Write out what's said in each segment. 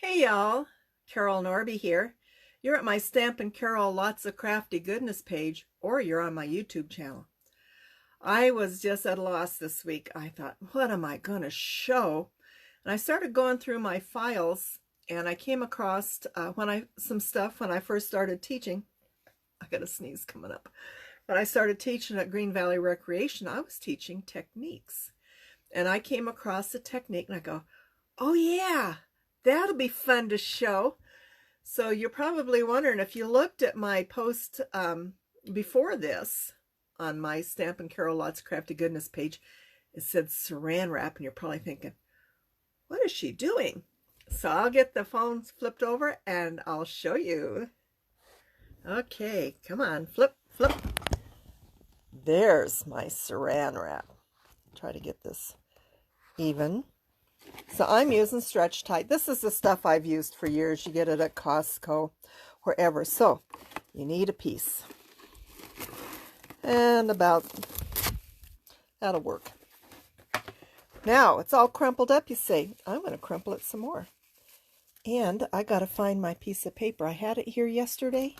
Hey y'all, Carol Norby here. You're at my Stampin' Carol Lots of Crafty Goodness page, or you're on my YouTube channel. I was just at a loss this week. I thought, what am I going to show? And I started going through my files, and I came across some stuff when I first started teaching. I got a sneeze coming up. When I started teaching at Green Valley Recreation, I was teaching techniques. And I came across a technique, and I go, oh yeah, that'll be fun to show. So you're probably wondering, if you looked at my post before this on my Stampin' Carol Lots of Crafty Goodness page, it said Saran Wrap, and you're probably thinking, what is she doing? So I'll get the phone flipped over and I'll show you. Okay, come on, flip, flip. There's my Saran Wrap. Try to get this even. So I'm using Stretch Tight. This is the stuff I've used for years. You get it at Costco, wherever. So you need a piece. And about, that'll work. Now it's all crumpled up, you say. I'm going to crumple it some more. And I got to find my piece of paper. I had it here yesterday.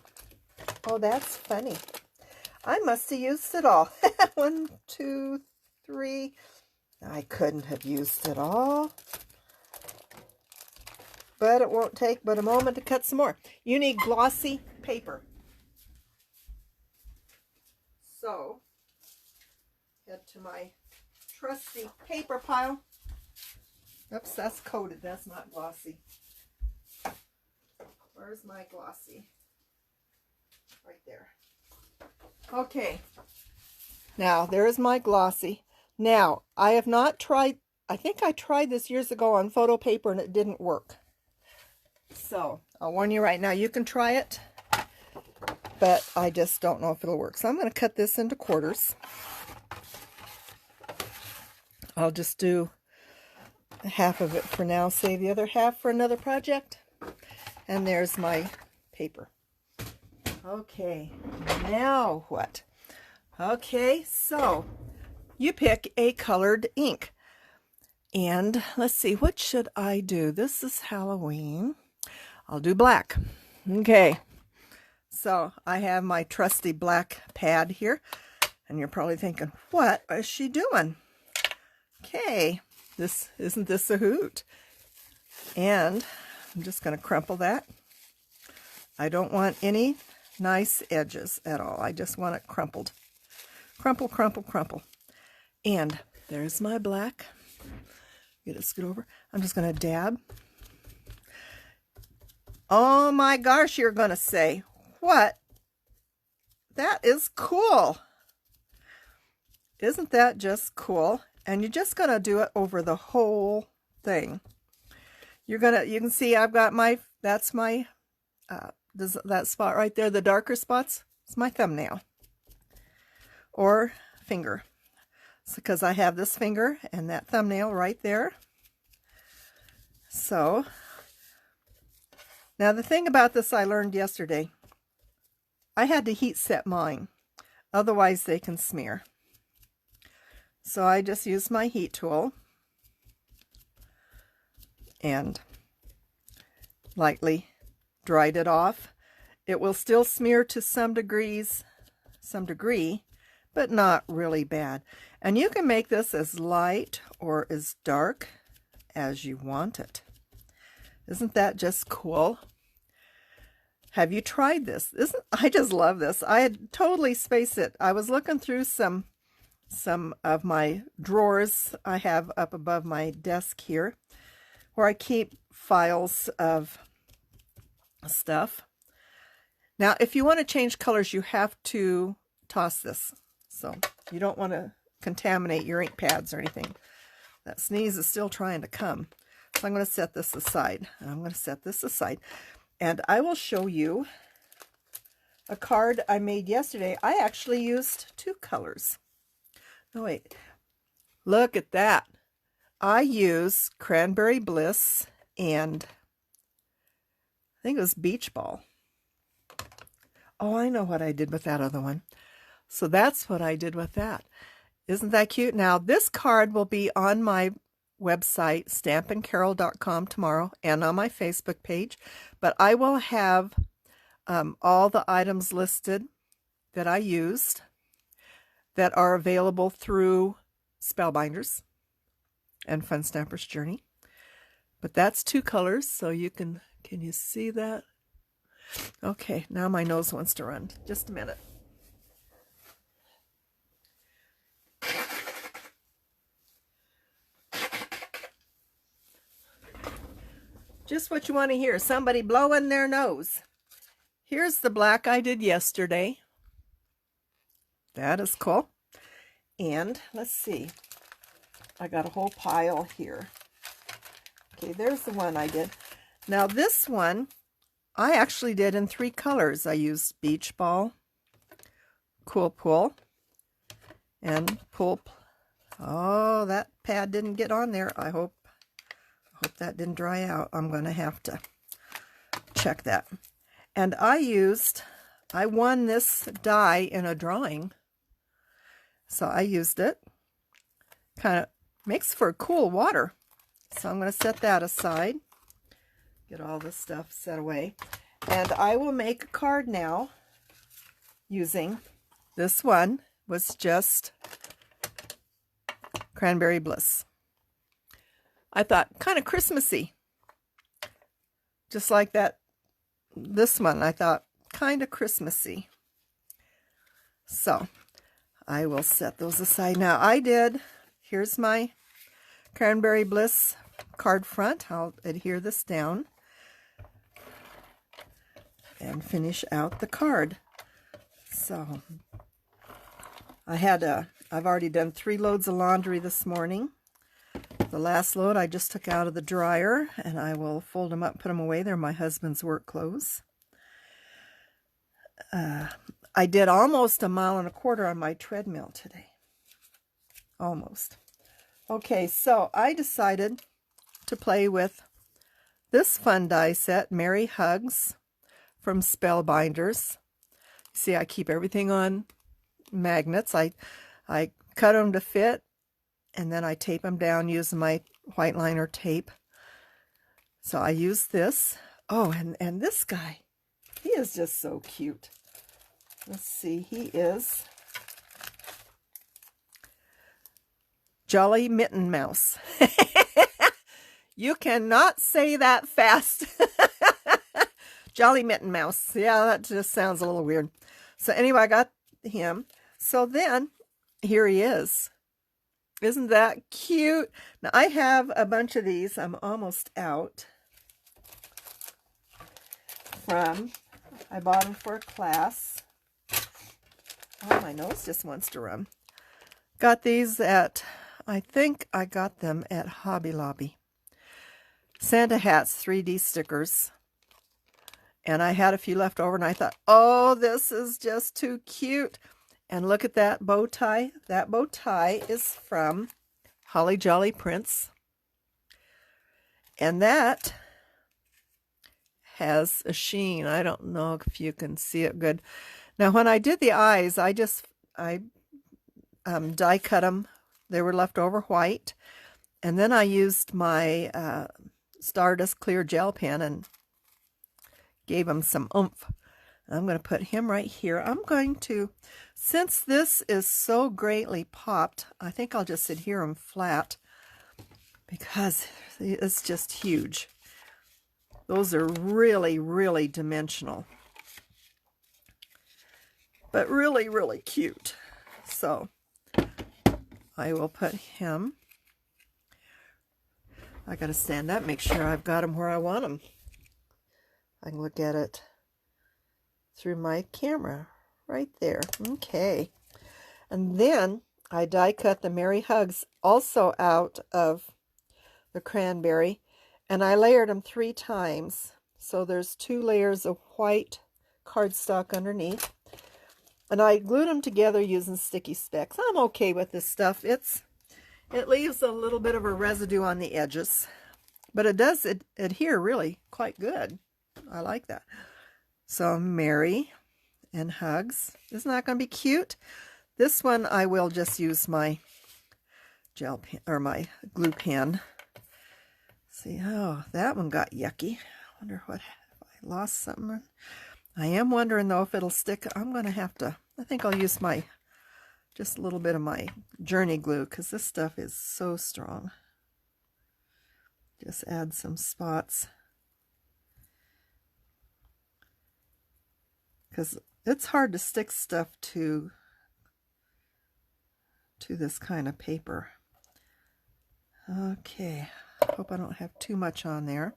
Oh, that's funny. I must have used it all. 1, 2, 3. I couldn't have used it all. But it won't take but a moment to cut some more. You need glossy paper. So, head to my trusty paper pile. Oops, that's coated. That's not glossy. Where's my glossy? Right there. Okay. Now, there's my glossy. Now, I have not tried, I think I tried this years ago on photo paper and it didn't work. So, I'll warn you right now, you can try it, but I just don't know if it'll work. So I'm going to cut this into quarters. I'll just do half of it for now, save the other half for another project. And there's my paper. Okay, now what? Okay, so you pick a colored ink. And let's see, what should I do? This is Halloween. I'll do black. Okay, so I have my trusty black pad here. And you're probably thinking, what is she doing? Okay, isn't this a hoot? And I'm just going to crumple that. I don't want any nice edges at all. I just want it crumpled. Crumple, crumple, crumple. And there's my black. Get it scoot over. I'm just going to dab. Oh my gosh, you're going to say, what? That is cool. Isn't that just cool? And you're just going to do it over the whole thing. You can see I've got that's my, that spot right there, the darker spots, it's my thumbnail. Or finger. Because I have this finger and that thumbnail right there. So, now the thing about this I learned yesterday, I had to heat set mine, otherwise they can smear. So I just used my heat tool and lightly dried it off. It will still smear to some degree, but not really bad. And you can make this as light or as dark as you want it. Isn't that just cool? Have you tried this? I just love this. I had totally spaced it. I was looking through some of my drawers I have up above my desk here, where I keep files of stuff. Now, if you want to change colors, you have to toss this. So you don't want to contaminate your ink pads or anything. That sneeze is still trying to come. So I'm going to set this aside. I'm going to set this aside. And I will show you a card I made yesterday. I actually used 2 colors. Oh, wait. Look at that. I used Cranberry Bliss and I think it was Beach Ball. Oh, I know what I did with that other one. So that's what I did with that. Isn't that cute? Now, this card will be on my website, stampandcarol.com, tomorrow, and on my Facebook page. But I will have all the items listed that I used that are available through Spellbinders and Fun Stamper's Journey. But that's 2 colors, so you can you see that? Okay, now my nose wants to run. Just a minute. Just what you want to hear, somebody blowing their nose. Here's the black I did yesterday. That is cool. And let's see. I got a whole pile here. Okay, there's the one I did. Now this one, I actually did in 3 colors. I used Beach Ball, Cool Pull, and Pull. Oh, that pad didn't get on there. I hope that didn't dry out. I'm going to have to check that. And I won this die in a drawing. So I used it. Kind of makes for cool water. So I'm going to set that aside. Get all this stuff set away. And I will make a card now using this one. Was just Cranberry Bliss. I thought kind of Christmassy. Just like that. This one I thought kind of Christmassy. So I will set those aside. Now here's my Cranberry Bliss card front. I'll adhere this down and finish out the card. So I've already done 3 loads of laundry this morning. The last load I just took out of the dryer, and I will fold them up, put them away. They're my husband's work clothes. I did almost 1.25 miles on my treadmill today. Almost. Okay, so I decided to play with this fun die set, Merry Hugs from Spellbinders. See, I keep everything on magnets. I cut them to fit, and then I tape them down using my white liner tape. So I use this. Oh, and this guy, he is just so cute. Let's see, he is Jolly Mitten Mouse. You cannot say that fast. Jolly Mitten Mouse. Yeah, that just sounds a little weird. So anyway, I got him. So then, here he is. Isn't that cute? Now, I have a bunch of these. I'm almost out. I bought them for a class. Oh, my nose just wants to run. Got these I think I got them at Hobby Lobby. Santa hats, 3D stickers. And I had a few left over, and I thought, oh, this is just too cute. And look at that bow tie. That bow tie is from Holly Jolly Prince. And that has a sheen. I don't know if you can see it good. Now, when I did the eyes, I die cut them. They were left over white. And then I used my Stardust Clear Gel Pen and gave them some oomph. I'm going to put him right here. I'm going to, since this is so greatly popped, I think I'll just adhere him flat because it's just huge. Those are really, really dimensional. But really, really cute. So I will put him. I got to stand up, make sure I've got him where I want him. I can look at it through my camera right there. Okay. And then I die cut the Merry Hugs also out of the cranberry, and I layered them 3 times. So there's 2 layers of white cardstock underneath. And I glued them together using sticky specs. I'm okay with this stuff. It leaves a little bit of a residue on the edges, but it does adhere really quite good. I like that. So Merry and Hugs. Isn't that going to be cute? This one I will just use my gel pen or my glue pen. See, oh, that one got yucky. I wonder what, if I lost something. I am wondering though if it'll stick. I'm going to have to, I think I'll use just a little bit of my Journey glue because this stuff is so strong. Just add some spots. Because it's hard to stick stuff to this kind of paper. Okay, hope I don't have too much on there.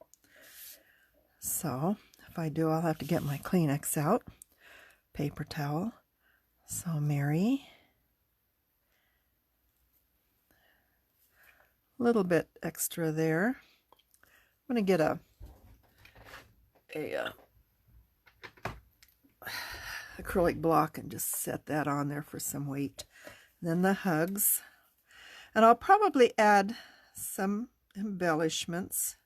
So if I do, I'll have to get my Kleenex out. Paper towel. So Mary. A little bit extra there. I'm going to get a acrylic block and just set that on there for some weight. Then the hugs. And I'll probably add some embellishments.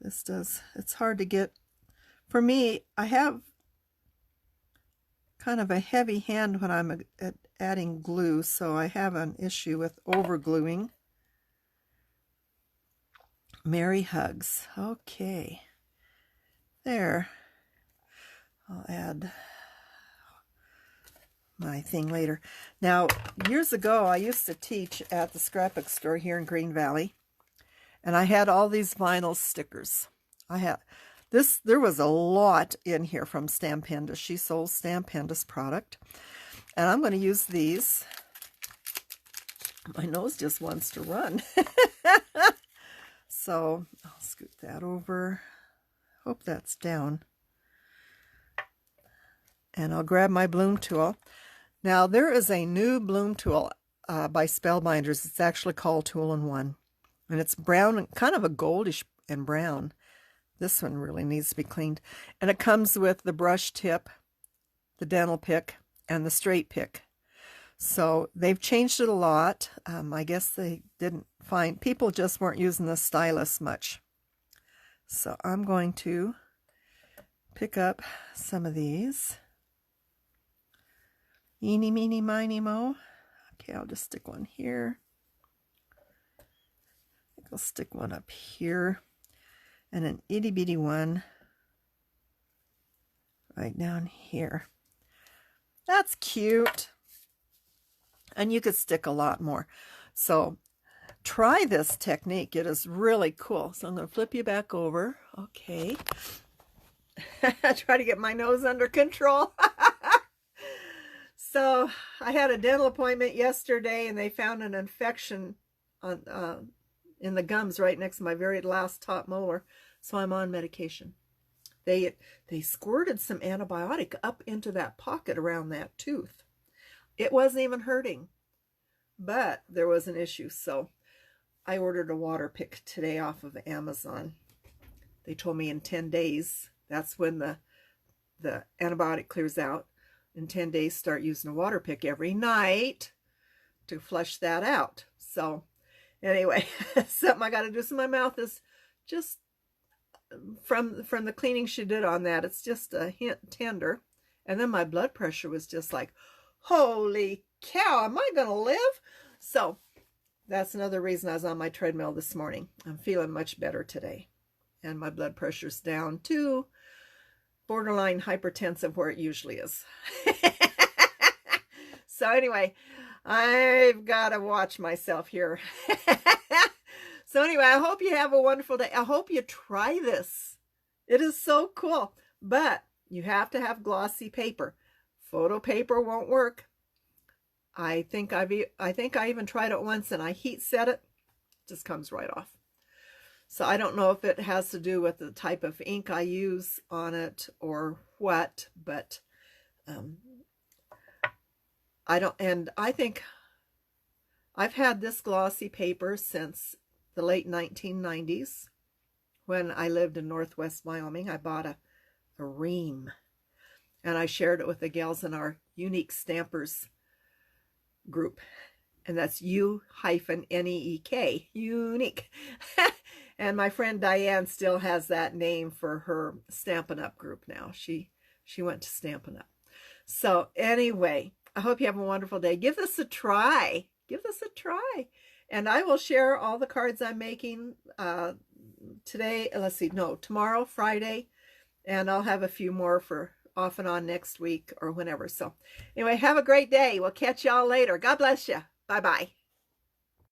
It's hard to get. For me, I have kind of a heavy hand when I'm adding glue, so I have an issue with over gluing. Mary hugs. Okay. There. I'll add my thing later. Now, years ago, I used to teach at the scrapbook store here in Green Valley, and I had all these vinyl stickers. There was a lot in here from Stampendous. She sold Stampendous product, and I'm going to use these. My nose just wants to run. So I'll scoot that over. Hope that's down. And I'll grab my bloom tool. Now there is a new bloom tool by Spellbinders. It's actually called Tool-in-One. And it's brown, kind of a goldish and brown. This one really needs to be cleaned. And it comes with the brush tip, the dental pick, and the straight pick. So they've changed it a lot. I guess they didn't find, people just weren't using the stylus much. So I'm going to pick up some of these. Eeny, meeny, miny, mo. Okay, I'll just stick one here. I think I'll stick one up here. And an itty bitty one right down here. That's cute. And you could stick a lot more. So try this technique. It is really cool. So I'm going to flip you back over. Okay. Try to get my nose under control. So I had a dental appointment yesterday, and they found an infection on in the gums right next to my very last top molar. So I'm on medication. They squirted some antibiotic up into that pocket around that tooth. It wasn't even hurting, but there was an issue. So I ordered a water pick today off of Amazon. They told me in 10 days, that's when the antibiotic clears out. In 10 days, start using a water pick every night to flush that out. So anyway, something I got to do. So my mouth is just, from the cleaning she did on that, it's just a hint tender. And then my blood pressure was just like, holy cow, am I going to live? So that's another reason I was on my treadmill this morning. I'm feeling much better today. And my blood pressure's down to borderline hypertensive, where it usually is. So anyway, I've got to watch myself here. So anyway, I hope you have a wonderful day. I hope you try this. It is so cool. But you have to have glossy paper. Photo paper won't work. I think I even tried it once, and I heat set it. It just comes right off. So I don't know if it has to do with the type of ink I use on it or what, but I think I've had this glossy paper since the late 1990s. When I lived in Northwest Wyoming, I bought a ream, and I shared it with the gals in our Unique Stampers group, and that's U-N-E-E-K, unique. And my friend Diane still has that name for her Stampin' Up group now. She went to Stampin' Up. So anyway, I hope you have a wonderful day. Give this a try. Give this a try. And I will share all the cards I'm making today. Let's see, no, tomorrow, Friday. And I'll have a few more for off and on next week or whenever. So anyway, have a great day. We'll catch y'all later. God bless you. Bye-bye.